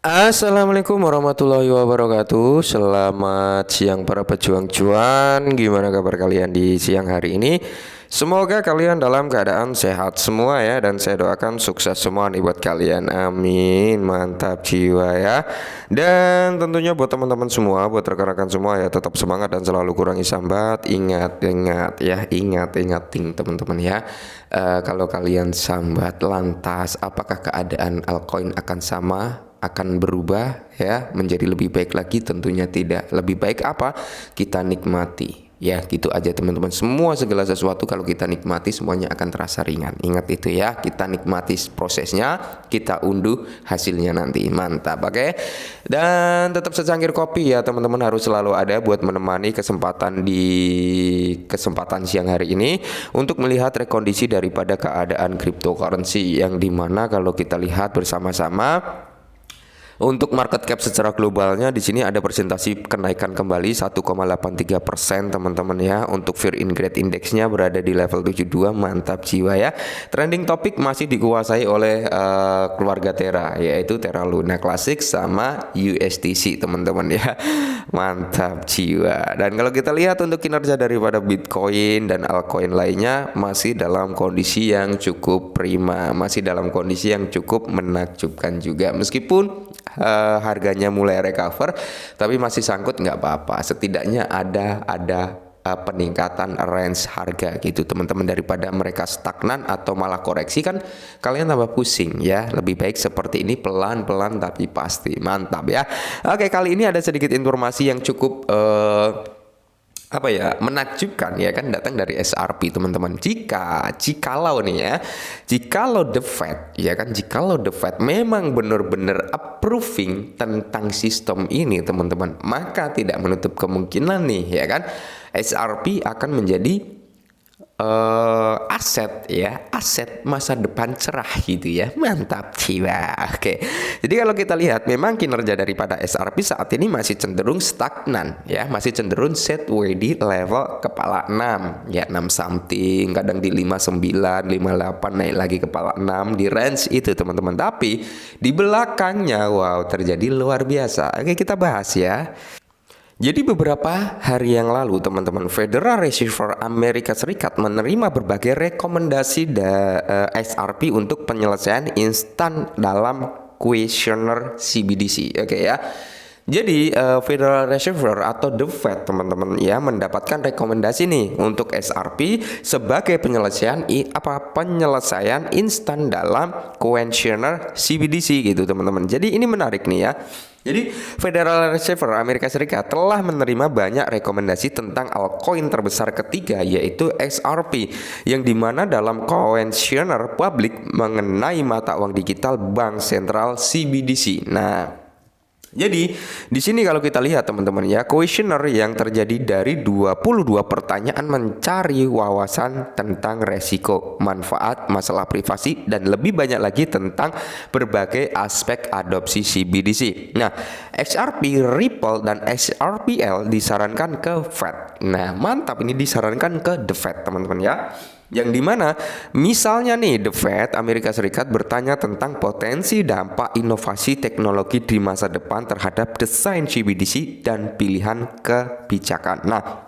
Assalamualaikum warahmatullahi wabarakatuh. Selamat siang para pejuang cuan. Gimana kabar kalian di siang hari ini? Semoga kalian dalam keadaan sehat semua ya. Dan saya doakan sukses semua nih buat kalian. Amin. Mantap jiwa ya. Dan tentunya buat teman-teman semua, buat rekan-rekan semua ya, tetap semangat dan selalu kurangi sambat. Ingat ya, ingat teman-teman ya. Kalau kalian sambat lantas, apakah keadaan altcoin akan sama? Akan berubah ya menjadi lebih baik lagi? Tentunya tidak. Lebih baik apa? Kita nikmati ya, gitu aja teman-teman. Semua segala sesuatu kalau kita nikmati semuanya akan terasa ringan. Ingat itu ya, kita nikmati prosesnya, kita unduh hasilnya nanti. Mantap, oke. Dan tetap secangkir kopi ya teman-teman, harus selalu ada buat menemani kesempatan siang hari ini untuk melihat rekondisi daripada keadaan cryptocurrency, yang dimana kalau kita lihat bersama-sama untuk market cap secara globalnya di sini ada presentasi kenaikan kembali 1,83% teman-teman ya. Untuk Fear in Greed Indexnya berada di level 72, mantap jiwa ya. Trending topik masih dikuasai oleh keluarga Terra, yaitu Terra Luna Classic sama USTC teman-teman ya. Mantap jiwa. Dan kalau kita lihat untuk kinerja daripada Bitcoin dan altcoin lainnya masih dalam kondisi yang cukup prima, masih dalam kondisi yang cukup menakjubkan juga. Meskipun harganya mulai recover, tapi masih sangkut, nggak apa-apa. Setidaknya ada peningkatan range harga gitu teman-teman, daripada mereka stagnan atau malah koreksi kan kalian tambah pusing ya. Lebih baik seperti ini, pelan-pelan tapi pasti. Mantap ya. Oke, kali ini ada sedikit informasi yang cukup menakjubkan ya kan, datang dari SRP teman-teman. Jikalau nih ya, jikalau the Fed memang benar-benar approving tentang sistem ini teman-teman, maka tidak menutup kemungkinan nih ya kan, SRP akan menjadi aset masa depan cerah gitu ya. Mantap jiwa. Oke. Jadi kalau kita lihat memang kinerja daripada SRP saat ini masih cenderung stagnan ya, masih cenderung sideways di level kepala 6 ya, 6 something, kadang di 59, 58, naik lagi kepala 6 di range itu teman-teman. Tapi di belakangnya wow, terjadi luar biasa. Oke, kita bahas ya. Jadi beberapa hari yang lalu teman-teman, Federal Reserve Amerika Serikat menerima berbagai rekomendasi SRP untuk penyelesaian instan dalam kuesioner CBDC. Oke ya. Jadi Federal Reserve atau The Fed teman-teman ya mendapatkan rekomendasi nih untuk SRP sebagai penyelesaian instan dalam kuesioner CBDC gitu teman-teman. Jadi ini menarik nih ya. Jadi Federal Reserve Amerika Serikat telah menerima banyak rekomendasi tentang altcoin terbesar ketiga, yaitu XRP, yang dimana dalam kuesioner publik mengenai mata uang digital bank sentral CBDC. Nah, jadi di sini kalau kita lihat teman-teman ya, kuesioner yang terdiri dari 22 pertanyaan mencari wawasan tentang resiko, manfaat, masalah privasi, dan lebih banyak lagi tentang berbagai aspek adopsi CBDC. Nah, XRP, Ripple, dan XRPL disarankan ke Fed. Nah, mantap, ini disarankan ke The Fed teman-teman ya. Yang dimana misalnya nih The Fed Amerika Serikat bertanya tentang potensi dampak inovasi teknologi di masa depan terhadap desain CBDC dan pilihan kebijakan. Nah,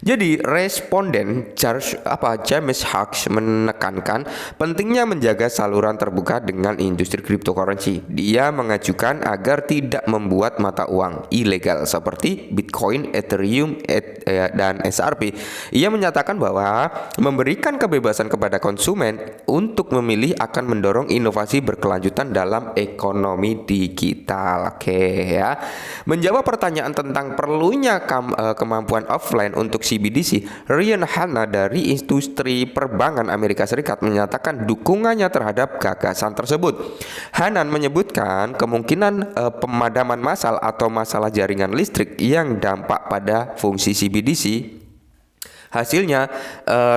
jadi responden James Hawkes menekankan pentingnya menjaga saluran terbuka dengan industri cryptocurrency. Dia mengajukan agar tidak membuat mata uang ilegal seperti Bitcoin, Ethereum, dan SRP. Ia menyatakan bahwa memberikan kebebasan kepada konsumen untuk memilih akan mendorong inovasi berkelanjutan dalam ekonomi digital. Oke ya. Menjawab pertanyaan tentang perlunya kemampuan offline untuk CBDC, Ryan Hanna dari industri perbankan Amerika Serikat menyatakan dukungannya terhadap gagasan tersebut. Hanan menyebutkan kemungkinan pemadaman massal atau masalah jaringan listrik yang dampak pada fungsi CBDC Hasilnya,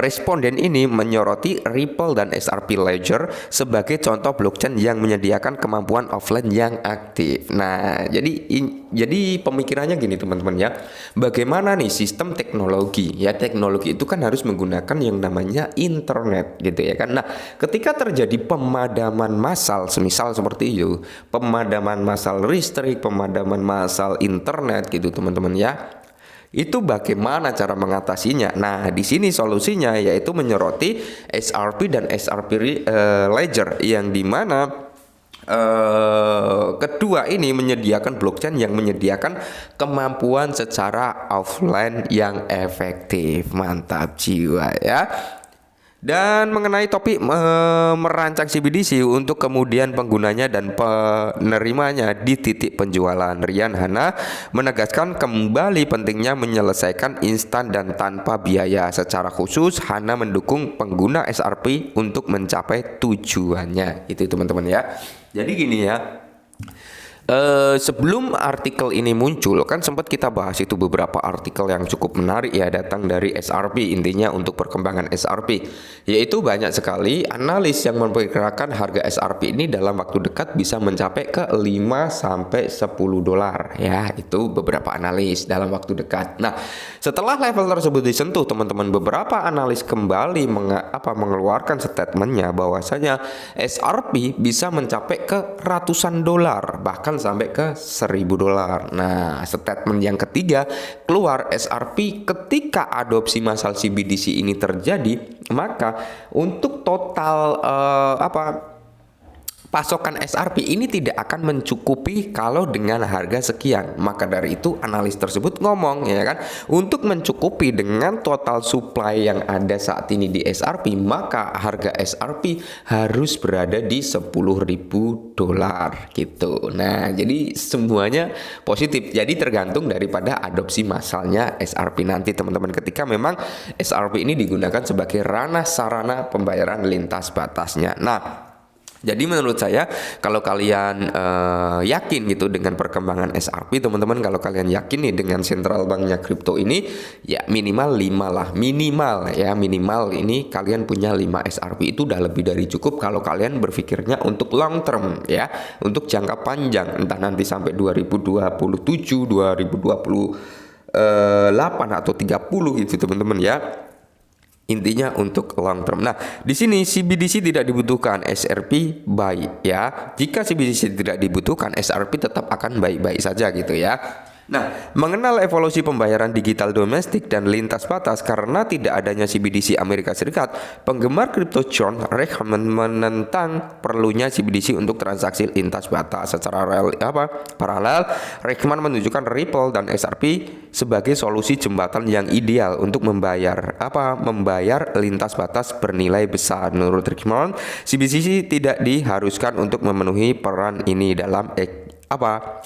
responden ini menyoroti Ripple dan XRP Ledger sebagai contoh blockchain yang menyediakan kemampuan offline yang aktif. Nah, jadi pemikirannya gini teman-teman ya. Bagaimana nih sistem teknologi? Ya, teknologi itu kan harus menggunakan yang namanya internet gitu ya kan. Nah, ketika terjadi pemadaman massal, semisal seperti itu, pemadaman massal listrik, pemadaman massal internet gitu teman-teman ya. Itu bagaimana cara mengatasinya? Nah, di sini solusinya yaitu menyoroti XRP dan XRP Ledger yang dimana kedua ini menyediakan blockchain yang menyediakan kemampuan secara offline yang efektif. Mantap jiwa ya. Dan mengenai topik merancang CBDC untuk kemudian penggunanya dan penerimanya di titik penjualan, Rian Hana menegaskan kembali pentingnya menyelesaikan instan dan tanpa biaya. Secara khusus, Hana mendukung pengguna XRP untuk mencapai tujuannya. Itu teman-teman ya. Jadi gini ya. Sebelum artikel ini muncul kan sempat kita bahas itu beberapa artikel yang cukup menarik ya datang dari XRP, intinya untuk perkembangan XRP, yaitu banyak sekali analis yang memperkirakan harga XRP ini dalam waktu dekat bisa mencapai ke 5 sampai 10 dolar ya, itu beberapa analis dalam waktu dekat. Nah, setelah level tersebut disentuh teman-teman, beberapa analis kembali mengeluarkan statementnya bahwasanya XRP bisa mencapai ke ratusan dolar bahkan sampai ke 1.000 dolar. Nah, statement yang ketiga keluar XRP ketika adopsi massal CBDC ini terjadi, maka untuk total pasokan XRP ini tidak akan mencukupi kalau dengan harga sekian. Maka dari itu analis tersebut ngomong ya kan, untuk mencukupi dengan total supply yang ada saat ini di XRP, maka harga XRP harus berada di 10.000 dolar gitu. Nah, jadi semuanya positif. Jadi tergantung daripada adopsi massalnya XRP nanti teman-teman, ketika memang XRP ini digunakan sebagai ranah sarana pembayaran lintas batasnya. Nah, jadi menurut saya kalau kalian yakin gitu dengan perkembangan XRP teman-teman, kalau kalian yakin nih dengan central banknya kripto ini, ya minimal 5 lah, minimal ini kalian punya 5 XRP itu udah lebih dari cukup kalau kalian berpikirnya untuk long term ya, untuk jangka panjang, entah nanti sampai 2027, 2028 atau 30 gitu teman-teman ya. Intinya untuk long term. Nah, di sini CBDC tidak dibutuhkan, XRP baik ya. Jika CBDC tidak dibutuhkan, XRP tetap akan baik-baik saja gitu ya. Nah, mengenal evolusi pembayaran digital domestik dan lintas batas karena tidak adanya CBDC Amerika Serikat, penggemar kripto John Reckman menentang perlunya CBDC untuk transaksi lintas batas. Secara paralel, Reckman menunjukkan Ripple dan XRP sebagai solusi jembatan yang ideal untuk membayar lintas batas bernilai besar. Menurut Reckman, CBDC tidak diharuskan untuk memenuhi peran ini dalam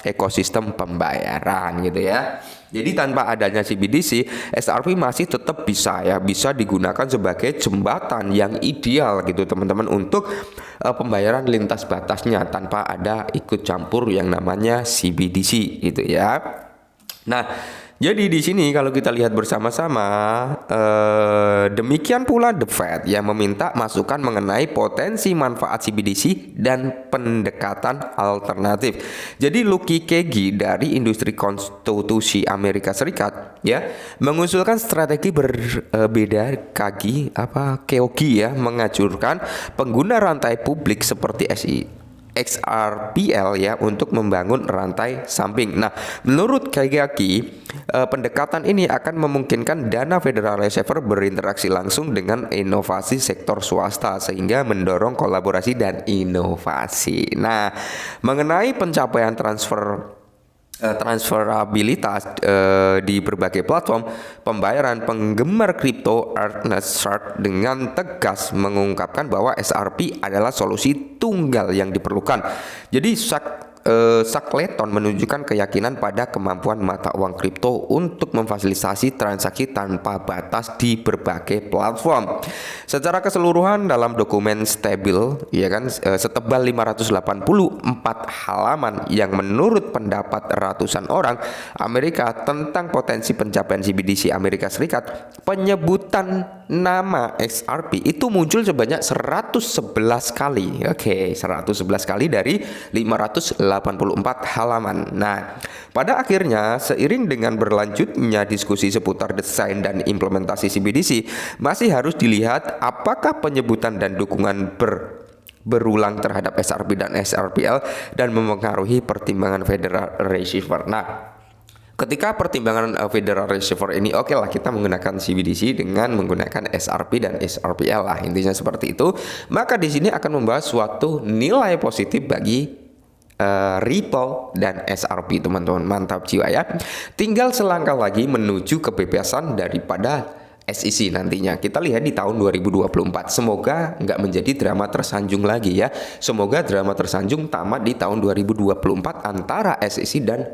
ekosistem pembayaran gitu ya. Jadi tanpa adanya CBDC, XRP masih tetap bisa digunakan sebagai jembatan yang ideal gitu teman-teman untuk pembayaran lintas batasnya tanpa ada ikut campur yang namanya CBDC gitu ya. Nah, jadi di sini kalau kita lihat bersama-sama, demikian pula The Fed yang meminta masukan mengenai potensi manfaat CBDC dan pendekatan alternatif. Jadi Lucky Kegi dari industri konstitusi Amerika Serikat ya mengusulkan strategi berbeda. Keogi ya mengajurkan pengguna rantai publik seperti XRPL ya untuk membangun rantai samping. Nah, menurut Kageyaki, pendekatan ini akan memungkinkan dana Federal Reserve berinteraksi langsung dengan inovasi sektor swasta sehingga mendorong kolaborasi dan inovasi. Nah, mengenai pencapaian transferabilitas di berbagai platform pembayaran, penggemar kripto Ernest Sharp dengan tegas mengungkapkan bahwa XRP adalah solusi tunggal yang diperlukan. Jadi Shackleton menunjukkan keyakinan pada kemampuan mata uang kripto untuk memfasilitasi transaksi tanpa batas di berbagai platform. Secara keseluruhan dalam dokumen stabil, ya kan, setebal 584 halaman yang menurut pendapat ratusan orang Amerika tentang potensi pencapaian CBDC Amerika Serikat, penyebutan nama XRP itu muncul sebanyak 111 kali. Oke, 111 kali dari 584 halaman. Nah, pada akhirnya seiring dengan berlanjutnya diskusi seputar desain dan implementasi CBDC, masih harus dilihat apakah penyebutan dan dukungan berulang terhadap XRP dan XRPL dan mempengaruhi pertimbangan Federal Reserve. Nah, ketika pertimbangan Federal Reserve ini oke lah kita menggunakan CBDC dengan menggunakan XRP dan XRPL lah, intinya seperti itu, maka di sini akan membahas suatu nilai positif bagi Ripple dan XRP, teman-teman. Mantap jiwa ya. Tinggal selangkah lagi menuju kebebasan daripada SEC nantinya. Kita lihat di tahun 2024. Semoga nggak menjadi drama tersanjung lagi ya. Semoga drama tersanjung tamat di tahun 2024 antara SEC dan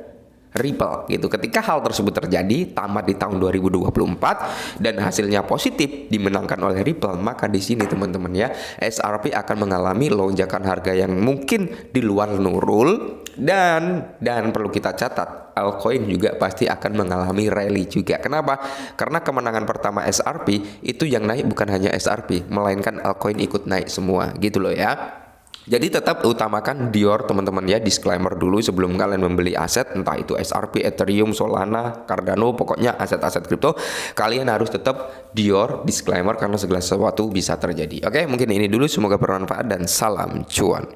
Ripple gitu. Ketika hal tersebut terjadi tamat di tahun 2024 dan hasilnya positif dimenangkan oleh Ripple, maka di sini teman-teman ya, XRP akan mengalami lonjakan harga yang mungkin di luar nurul, dan perlu kita catat altcoin juga pasti akan mengalami rally juga. Kenapa? Karena kemenangan pertama XRP itu yang naik bukan hanya XRP, melainkan altcoin ikut naik semua gitu loh ya. Jadi tetap utamakan Dior teman-teman ya, disclaimer dulu sebelum kalian membeli aset, entah itu XRP, Ethereum, Solana, Cardano, pokoknya aset-aset kripto, kalian harus tetap Dior, disclaimer, karena segala sesuatu bisa terjadi. Oke, mungkin ini dulu, semoga bermanfaat dan salam cuan.